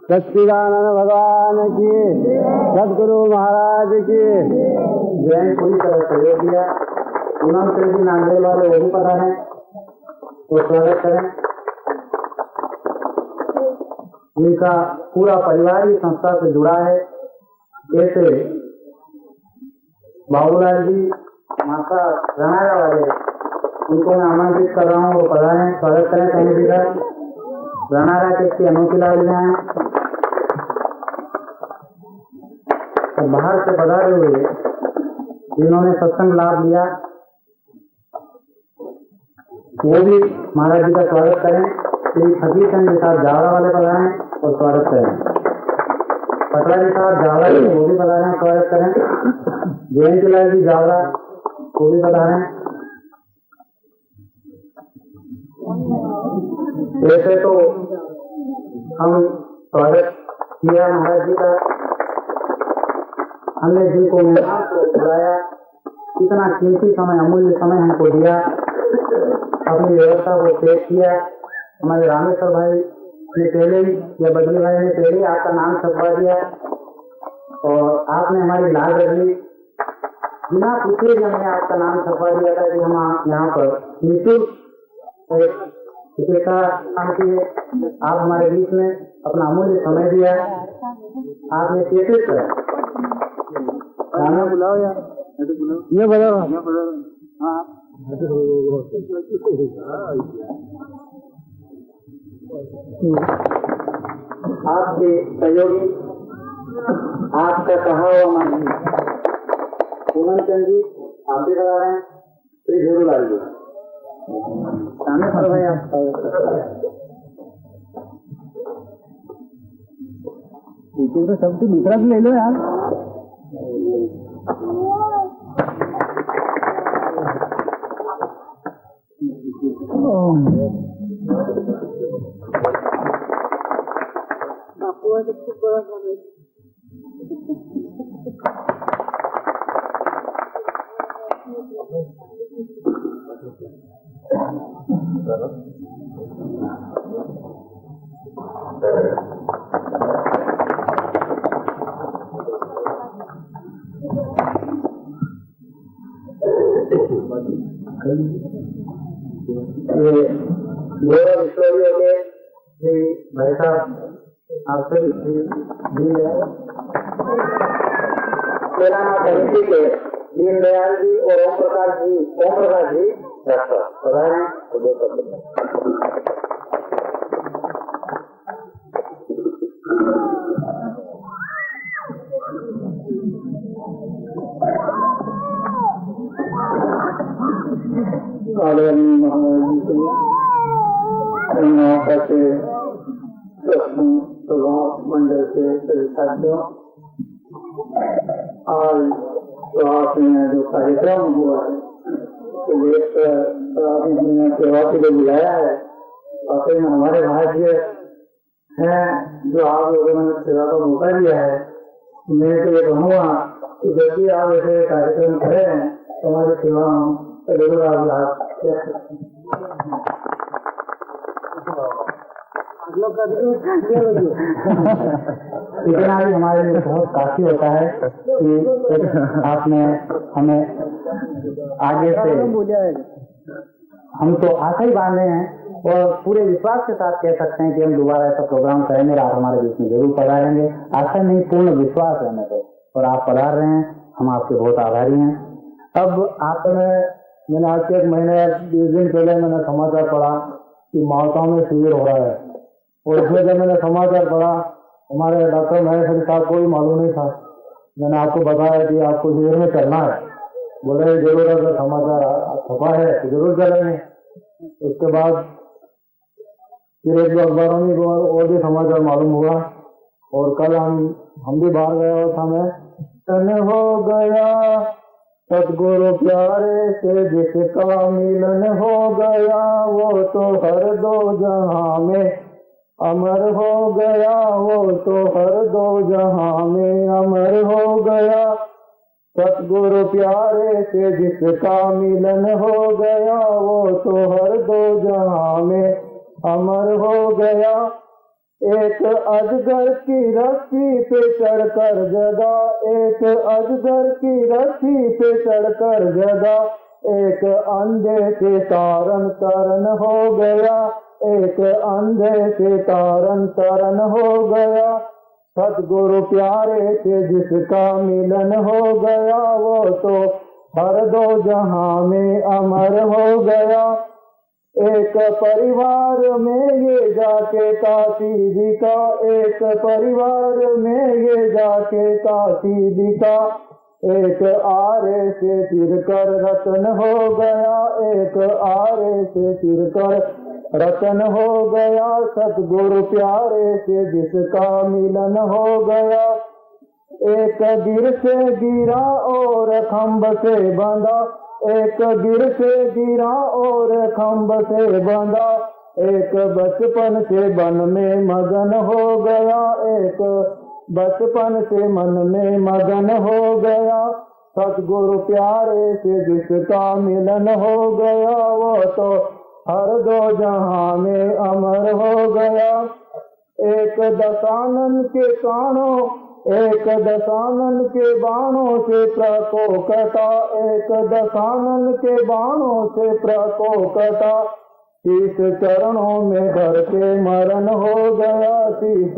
सच्चिदानंद भगवान की, सदगुरु महाराज की जैन पूरी तरह सहयोग दिया। पूनम सिंह जी नांदेड़ वाले वो भी पधारें और स्वागत करें। जिनका पूरा परिवार इस संस्था से जुड़ा है, ऐसे बाबूलाल जी माता रनारा वाले, उनको मैं आमंत्रित कर रहा हूँ, वो पधारें स्वागत करें स्वामी जी का। रनारा के इसकी अनोखी लालियां हैं। और बाहर से पधारे हुए जिन्होंने सत्संग लाभ लिया, वो भी महाराज जी का स्वागत करें। श्री फकीर चंद जी साहब जावड़ा वाले पधारें और स्वागत करें। पटला जी साहब जावड़ा जी वो भी पधारें, स्वागत करें। जयंती लाल जी जावड़ा वो भी पधारें। ऐसे तो हम स्वागत किया महाराज जी का, हमने जिनको बुलाया, कितना कीमती समय, अमूल्य समय हमको दिया, अपनी व्यवस्था को पेश किया। हमारे रामेश्वर भाई ने पहले ही या बद्री भाई ने पहले आपका नाम छपवा दिया और आपने हमारी लाल रखी, बिना पूछे भी हमने आपका नाम छपवा दिया था कि हम यहाँ पर निःशुल्क चिकित्सा काम किए। आप हमारे बीच में अपना अमूल्य समय दिया, आपने कैसे करा बुलाओ यार, ये बताओ। हाँ आपके सहयोगी, आपका कहा हुआ मान पूनम चंद जी आप भी बता रहे हैं। श्री झूरूलाल जी सामने पर भाई आप तो सबसे दूसरा भी ले लो यार। ये गौरव ईश्वरी हो गए श्री भाई साहब आपसे मेरा नाम समिति के दीनदयाल जी और ओम प्रकाश जी डॉक्टर आदरणीय महाराज जी से प्रभाव मंडल के सभी साथियों, आज प्रभाव में जो कार्यक्रम हुआ है सेवा के लिए बुलाया है, वाकई में हमारे भाग्य है जो आप लोगों ने सेवा का मौका दिया है। मैं तो ये कहूँगा कि जब भी आप ऐसे कार्यक्रम करें तो हमारी सेवा जरूर आप लाभ इतना भी हमारे लिए बहुत काफी होता है कि आपने हमें आगे से हम तो आशा ही बांधे हैं और पूरे विश्वास के साथ कह सकते हैं कि हम दोबारा ऐसा प्रोग्राम करेंगे, आप हमारे बीच में जरूर पधारेंगे। आशा नहीं, पूर्ण विश्वास है हमें तो, और आप पधार रहे हैं, हम आपके बहुत आभारी हैं। अब मैंने आज से 1 महीने 20 दिन पहले मैंने समाचार पढ़ा कि मालगांव में शिविर हो रहा है, और इसमें जब मैंने समाचार पढ़ा हमारे डॉक्टर महेश साहब को भी मालूम नहीं था। मैंने आपको बताया कि आपको शिविर में चलना है, बोले जरूर अगर समाचार छपा है तो जरूर चलेंगे। उसके बाद फिर एक दो अखबारों में और भी समाचार मालूम हुआ, और कल हम भी बाहर गया और था मैं तन हो गया सतगुरु प्यारे से जिसका मिलन हो गया, वो तो हर 2 जहां में अमर हो गया, वो तो हर 2 जहां में अमर हो गया। सतगुरु प्यारे से जिसका मिलन हो गया, वो तो हर 2 जहां में अमर हो गया। एक अजगर की रस्सी पे चढ़कर जगा, एक अजगर की रस्सी पे चढ़कर जगा, एक अंधे से तारन तरन हो गया, एक अंधे से तारन तरन हो गया। सतगुरु प्यारे से जिसका मिलन हो गया, वो तो हर 2 जहां में अमर हो गया। एक परिवार में ये जाके काशी दिखा, एक परिवार में ये जाके काशी दिखा, एक आरे से फिरकर रतन हो गया, एक आरे से फिरकर रतन हो गया। सतगुरु प्यारे से जिसका मिलन हो गया। एक गिर से गिरा और खम्भ से बंधा, एक गिर से गिरा और खम्भ से बंधा, एक बचपन से वन में मगन हो गया, एक बचपन से मन में मगन हो गया। सतगुरु प्यारे से जिसका मिलन हो गया, वो तो हर 2 जहां में अमर हो गया। एक दशानन के कानों, एक दशानन के बाणों से प्रकोपता, एक दशानन के बाणों से प्रकोपता, शीश चरणों में धर के मरण हो गया, शीश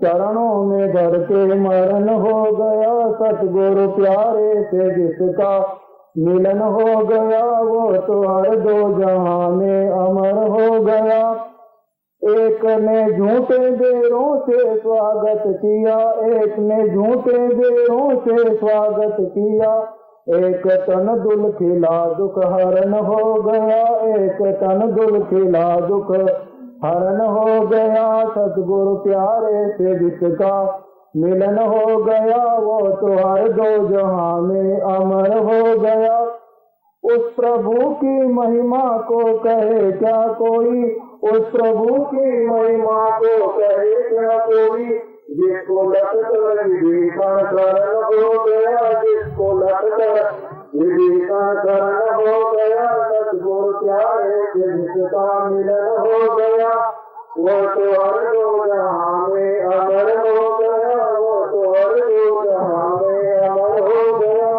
चरणों में धर के मरण हो गया। सतगुरु प्यारे से जिसका मिलन हो गया, वो तो हर 2 जहां में अमर हो गया। एक ने झूठे बेरों से स्वागत किया, एक ने झूठे बेरों से स्वागत किया, एक तन दुल खिला दुख हरण हो गया, एक तन दुल खिला दुख हरण हो गया। सतगुरु प्यारे से जिसका मिलन हो गया, वो तो हर 2 जहां में अमर हो गया। उस प्रभु की महिमा को कहे क्या कोई, उस प्रभु की महिमा को कहे क्या कोई, जिसको लत कर विभीषण करण हो गया, जिसको लत कर विभीषण करण हो गया। सतगुरु प्यारे से जिसका मिलन हो गया, वो तो हर 2 जहां में अमर हो गया, वो तो हर 2 जहां में अमर हो गया।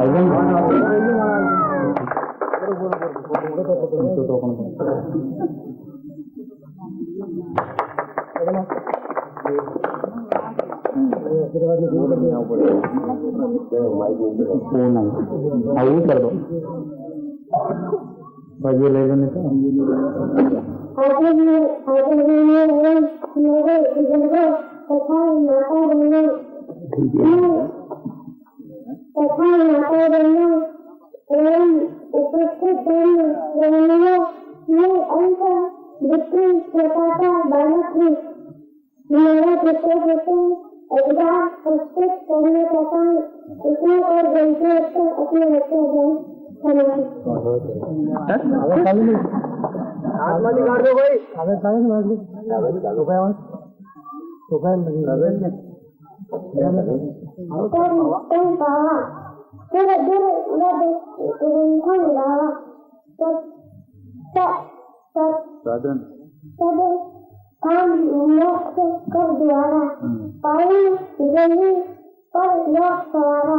कर दो भाई, ले लेने का कर द्वारा पाई गई पर लोक सवारा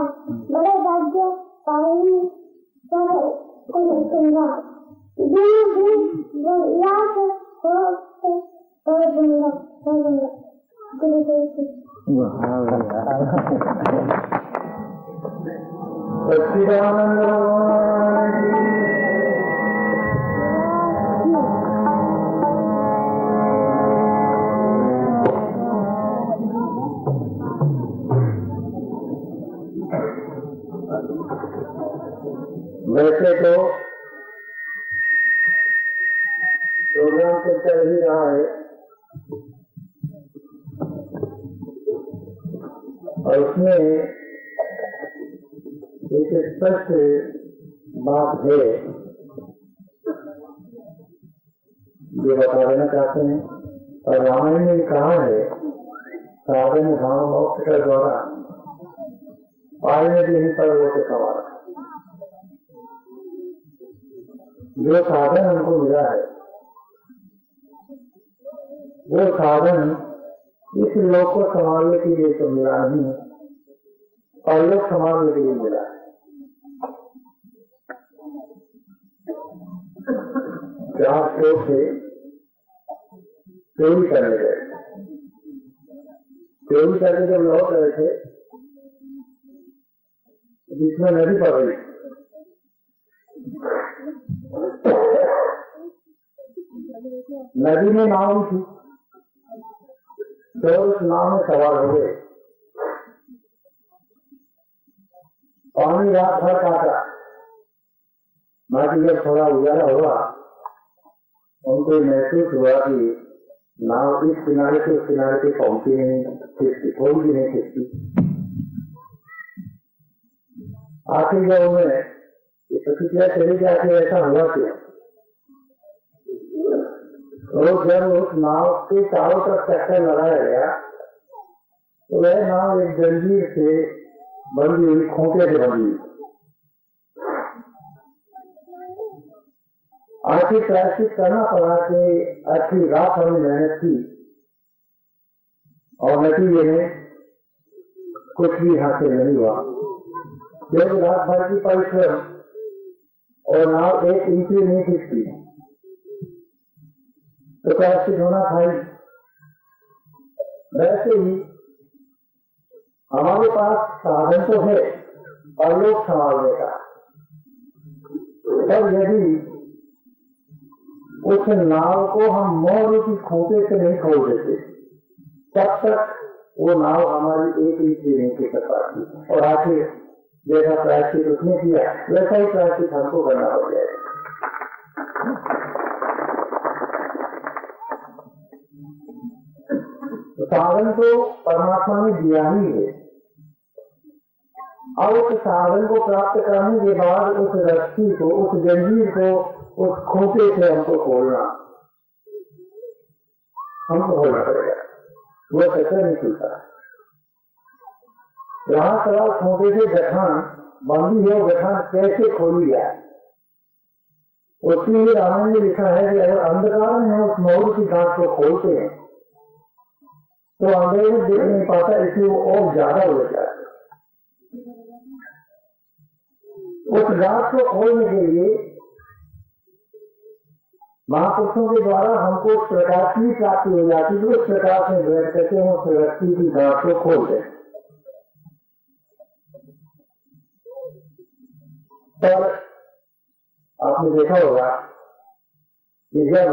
बड़े भाग्य पाई पर सुनगा दिन याद हो दूंगा गुरुदेव वैसे तो प्रोग्राम तो चल ही रहा है और उसमें एक स्पष्ट बात है जो बता देना चाहते हैं। और रामायण ने कहा है साधन भाव मोक्ष के द्वारा पाए भी पर वो तो सवाल जो साधन हमको मिला है वो साधन इस लोक को संभालने के लिए तो मिला नहीं है, परलोक संभालने के लिए मिला है। जहाँ लोग थे चोरी करने गए, चोरी करके जब लौट रहे थे जिसमें नदी पड़ रही, नदी में नाव थी, तो उस नाव में सवार हो गए। पानी रात भर काटा, बाकी जब थोड़ा उजाला हुआ उनको महसूस हुआ कि नाव इस किनारे से उस किनारे से पहुंची नहीं, खिसकी थोड़ी भी नहीं खिसकी। आखिर जब उन्हें प्रतिक्रिया चली जाती ऐसा हुआ कि तो जब उस नाव के चारों तरफ चक्कर लगाया गया तो वह नाव एक जंजीर से बंधी हुई, खूंटे से बंधी हुई। आखिर प्रायश्चित करना पड़ा कि अच्छी रात हमने मेहनत की और नतीजे में कुछ भी हासिल नहीं हुआ। जब रात भर की परिश्रम और नाव एक इंच नहीं खिसकी तो प्रायश्चित होना था। वैसे ही हमारे पास साधन तो है परलोक संभालने का, पर यदि उस नाव को हम मोह रूपी खूंटे से नहीं खोल देते तब तक वो नाव हमारी एक इंच नहीं खिसक पाती। और आखिर जैसा प्रायश्चित उसने किया वैसा ही प्रायश्चित हमको करना पड़ जाएगा। साधन तो परमात्मा ने दिया ही है। अब उस साधन को प्राप्त करने के बाद उस रस्सी को, उस जंजीर को, उस खूंटे से हमको खोलना, हमको खोलना पड़ेगा। वो कैसे नहीं खुलता। यहाँ सवाल खूंटे से गठान बंदी है, वो गठान कैसे खोली जाए। उसके लिए रामायण ने लिखा है कि अगर अंधकार में उस मोर की गांठ को खोलते हैं तो अंधेरे में देख नहीं पाता, इसलिए वो और ज्यादा उलझ जाता है। उस गांठ को खोलने के लिए महापुरुषों के द्वारा हमको उस प्रकार की प्राप्ति हो जाती है, उस प्रकार से बैठ करके हम उस व्यक्ति की गांठ को खोल दें। पर आपने देखा होगा कि जब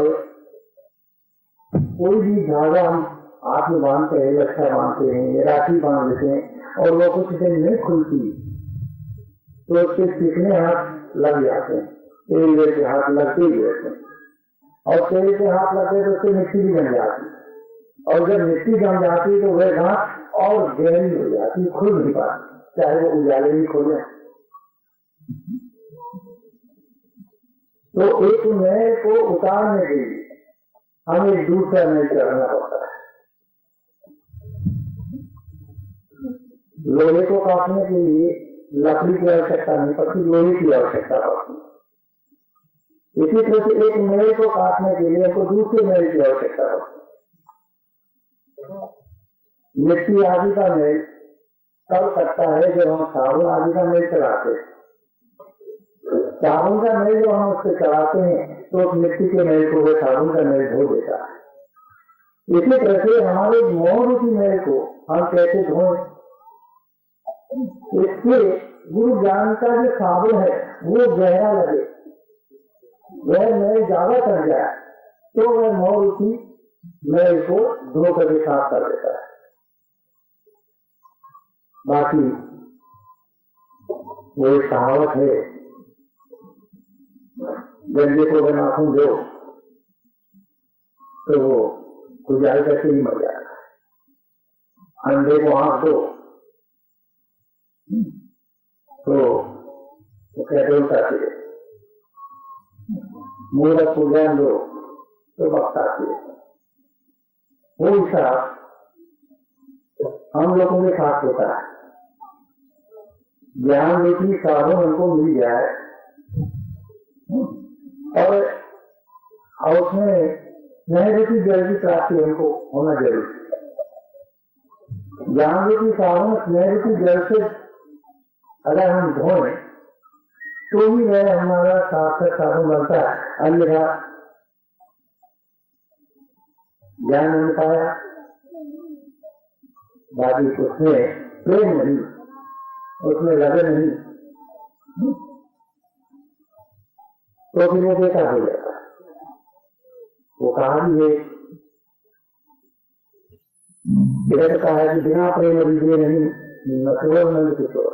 कोई भी धागा हम हाथ में बांधते हैं, लच्छा बांधते हैं या राखी बांध देते हैं और वो कुछ दिन नहीं खुलती तो उसके कितने हाथ लग जाते हैं, तेल के हाथ लगते ही रहते हैं और तेल के हाथ लगते तो उससे मिट्टी भी जम जाती और जब मिट्टी जम जाती तो वह गांठ और गहरी हो जाती, खुल नहीं पाती, चाहे वो उजाले भी खोले। तो एक नए को उतारने के लिए हमें दूसरा नए करना पड़ता है। लोहे को काटने के लिए लकड़ी की आवश्यकता नहीं पड़ती, लोहे की आवश्यकता पड़ती। इसी तरह से एक नए को काटने के लिए हमको दूसरे नए की आवश्यकता पड़ती। मिट्टी आदि का मेल तब सकता है जब हम साबुन आदि का मेल चलाते हैं। साबुन का मेल जो हम उससे चलाते हैं तो उस मिट्टी के मेल को वह साबुन का मेल धो देता है। इसी तरह से हमारे मोह रूपी मेल को हम कैसे धोएं? इसके गुरु ज्ञान का जो साबुन है वो गहरा लगे, वह मेल ज्यादा कर जाए तो वह मोह रूपी मेल को धो करके साफ कर देता है। बाकी वो एक कहावत है, गंजे को अगर नाखून दो तो वो खुजाई करके ही मर जाता है, अंधे को आंख दो तो वो कहते उठाती है, मूर्ख को ज्ञान दो तो बख्ताती है। वो हिसाब हम लोगों के साथ होता है। ज्ञान रूपी साधन हमको मिल जाए और उसमें नए रूपी जल की प्राप्ति हमको होना जरूरी है। ज्ञान रूपी साधन नए रूपी जल से अगर हम धोएं तो ही वह हमारा सार्थक साधन बनता है, अन्यथा ज्ञान नहीं पाया, बाकी उसमें प्रेम नहीं, उसमें लगे नहीं तो फिर वो बेकार हो जाता है। वो कहानी है, इधर कहा है कि बिना प्रेम विजय नहीं न केवल नंद किशोर,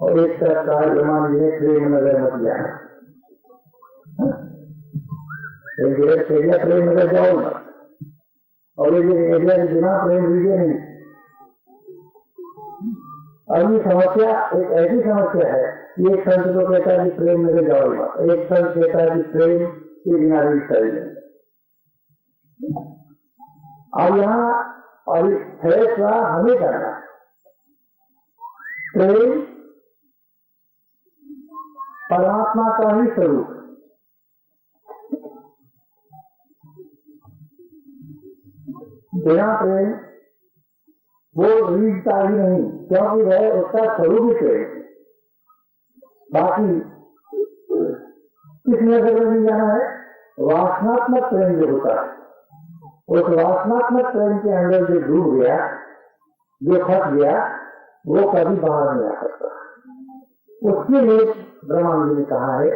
और एक तरफ कहा जमान जी ने प्रेम नगर मत जाना, प्रेम नगर जाओ मत, और ये बिना प्रेम विजय नहीं। और ये समस्या एक ऐसी समस्या है, एक संत को कहता है कि प्रेम मेरे जाओ मत, एक संत कहता है कि प्रेम के बिना भी चाहिए। और यहाँ और फैसला हमें करना है। प्रेम परमात्मा का ही स्वरूप, बिना प्रेम वो रीझता ही नहीं, क्योंकि वह उसका स्वरूप ही प्रेम। बाकी किस नजर में जाना है, वासनात्मक प्रेम जो होता है, उस वासनात्मक प्रेम के अंदर जो डूब गया, जो फंस गया, वो कभी बाहर नहीं आ सकता। उसके लिए ब्रह्मा जी ने कहा है